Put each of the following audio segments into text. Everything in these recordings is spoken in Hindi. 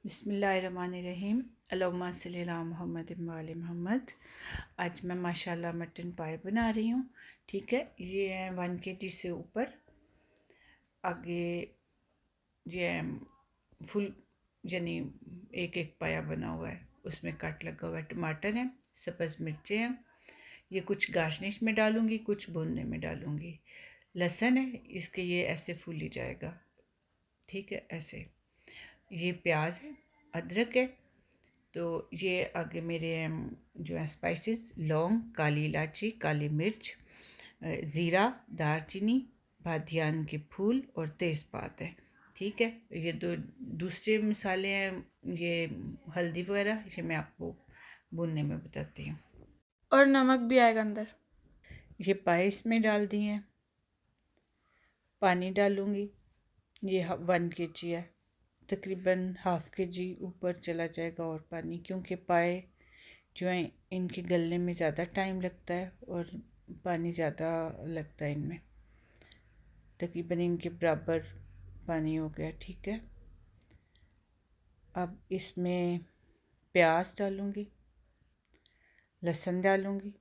बिस्मिल्लाहिर्रहमानिर्रहीम। अल्लाहुम्मा सल्ली अला मुहम्मद व आले मोहम्मद। आज मैं माशाल्लाह मटन पाए बना रही हूँ। ठीक है, ये है 1 kg से ऊपर। आगे ये फुल यानी एक एक पाया बना हुआ है, उसमें कट लगा हुआ है। टमाटर है, सब्ज़ मिर्चें हैं। ये कुछ गार्निश में डालूँगी, कुछ भूनने में डालूँगी। लहसुन है, इसके ये ऐसे फूल ही जाएगा। ठीक है, ऐसे। ये प्याज है, अदरक है। तो ये आगे मेरे जो है स्पाइसेस, लौंग, काली इलायची, काली मिर्च, ज़ीरा, दालचीनी, बादियान के फूल और तेज़पात है। ठीक है, ये दो दूसरे मसाले हैं, ये हल्दी वगैरह, ये मैं आपको भूनने में बताती हूँ। और नमक भी आएगा अंदर। ये पाए इसमें डाल दिए हैं। पानी डालूँगी, ये 1 kg है, तकरीबन ½ kg ऊपर चला जाएगा और पानी, क्योंकि पाए जो है इनके गलने में ज़्यादा टाइम लगता है और पानी ज़्यादा लगता है इनमें। तकरीबन इनके बराबर पानी हो गया। ठीक है, अब इसमें प्याज डालूँगी, लहसुन डालूँगी,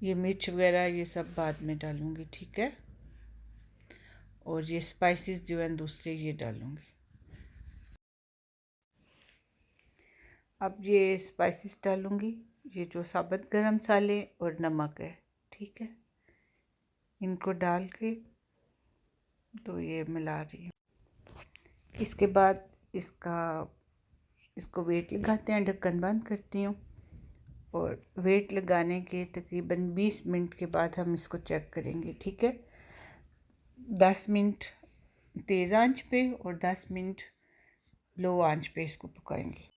ये मिर्च वगैरह ये सब बाद में डालूँगी। ठीक है, और ये स्पाइसेस जो हैं दूसरे ये डालूँगी। अब ये स्पाइसेस डालूँगी, ये जो साबुत गरम मसाले और नमक है। ठीक है, इनको डाल के तो ये मिला रही हूँ। इसके बाद इसको वेट लगाते हैं, ढक्कन बंद करती हूँ और वेट लगाने के तकरीबन 20 मिनट के बाद हम इसको चेक करेंगे। ठीक है, 10 मिनट तेज़ आंच पे और 10 मिनट लो आंच पे इसको पकाएंगे।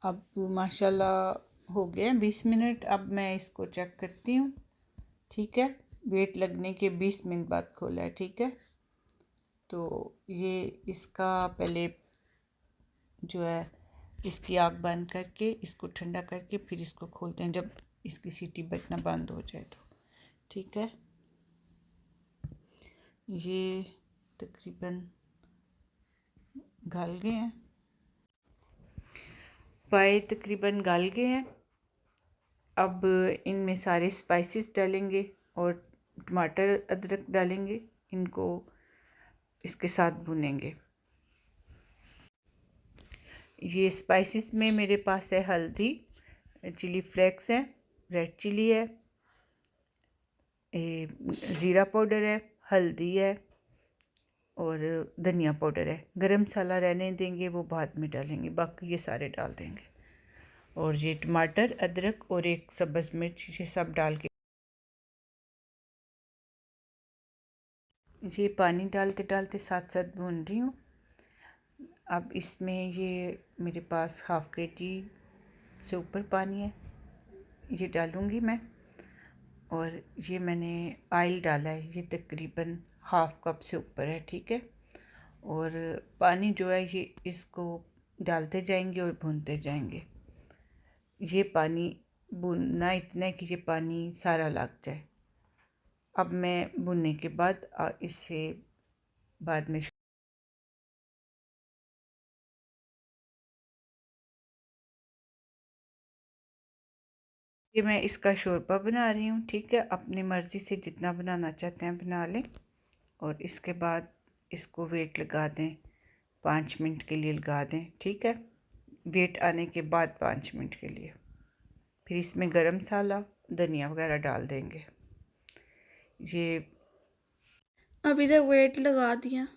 अब माशाल्लाह हो गए 20 मिनट। अब मैं इसको चेक करती हूँ। ठीक है, वेट लगने के 20 मिनट बाद खोला है। ठीक है, तो ये इसका पहले जो है इसकी आग बंद करके इसको ठंडा करके फिर इसको खोलते हैं, जब इसकी सीटी बजना बंद हो जाए तो। ठीक है, ये तकरीबन गल गए हैं, पाए तकरीबन गल गए हैं। अब इनमें सारे स्पाइसेस डालेंगे और टमाटर अदरक डालेंगे, इनको इसके साथ भुनेंगे। ये स्पाइसेस में मेरे पास है हल्दी, चिली फ्लेक्स है, रेड चिली है, ज़ीरा पाउडर है, हल्दी है और धनिया पाउडर है। गरम मसाला रहने देंगे, वो बाद में डालेंगे, बाकी ये सारे डाल देंगे। और ये टमाटर, अदरक और एक सब्ज़ मिर्च, ये सब डाल के ये पानी डालते डालते साथ साथ भून रही हूँ। अब इसमें ये मेरे पास ½ kg से ऊपर पानी है, ये डालूँगी मैं। और ये मैंने ऑयल डाला है, ये तकरीबन ½ कप से ऊपर है। ठीक है, और पानी जो है ये इसको डालते जाएंगे और भूनते जाएंगे। ये पानी भूनना इतना है कि ये पानी सारा लग जाए। अब मैं भुनने के बाद इससे बाद में ये मैं इसका शोरबा बना रही हूँ। ठीक है, अपनी मर्ज़ी से जितना बनाना चाहते हैं बना लें। और इसके बाद इसको वेट लगा दें, 5 मिनट के लिए लगा दें। ठीक है, वेट आने के बाद 5 मिनट के लिए फिर इसमें गरम मसाला, धनिया वगैरह डाल देंगे। ये अब इधर वेट लगा दिया।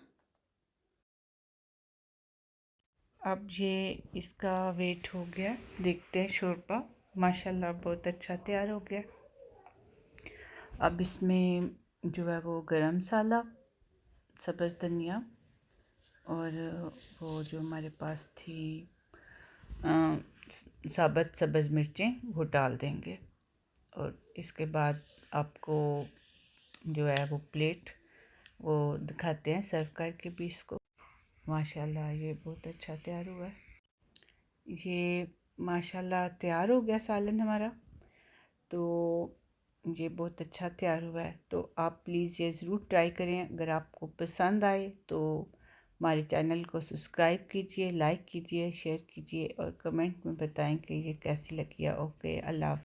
अब ये इसका वेट हो गया, देखते हैं। शोरबा माशाल्लाह बहुत अच्छा तैयार हो गया। अब इसमें जो है वो गरम मसाला, सब्ज़ धनिया और वो जो हमारे पास थी साबुत सब्ज़ मिर्चें, वो डाल देंगे। और इसके बाद आपको जो है वो प्लेट वो दिखाते हैं सर्व करके भी इसको। माशाल्लाह ये बहुत अच्छा तैयार हुआ है। ये माशाल्लाह तैयार हो गया सालन हमारा। तो ये बहुत अच्छा तैयार हुआ है। तो आप प्लीज़ ये ज़रूर ट्राई करें। अगर आपको पसंद आए तो हमारे चैनल को सब्सक्राइब कीजिए, लाइक कीजिए, शेयर कीजिए और कमेंट में बताएं कि ये कैसी लगी है। ओके, अल्लाह हाफ़िज़।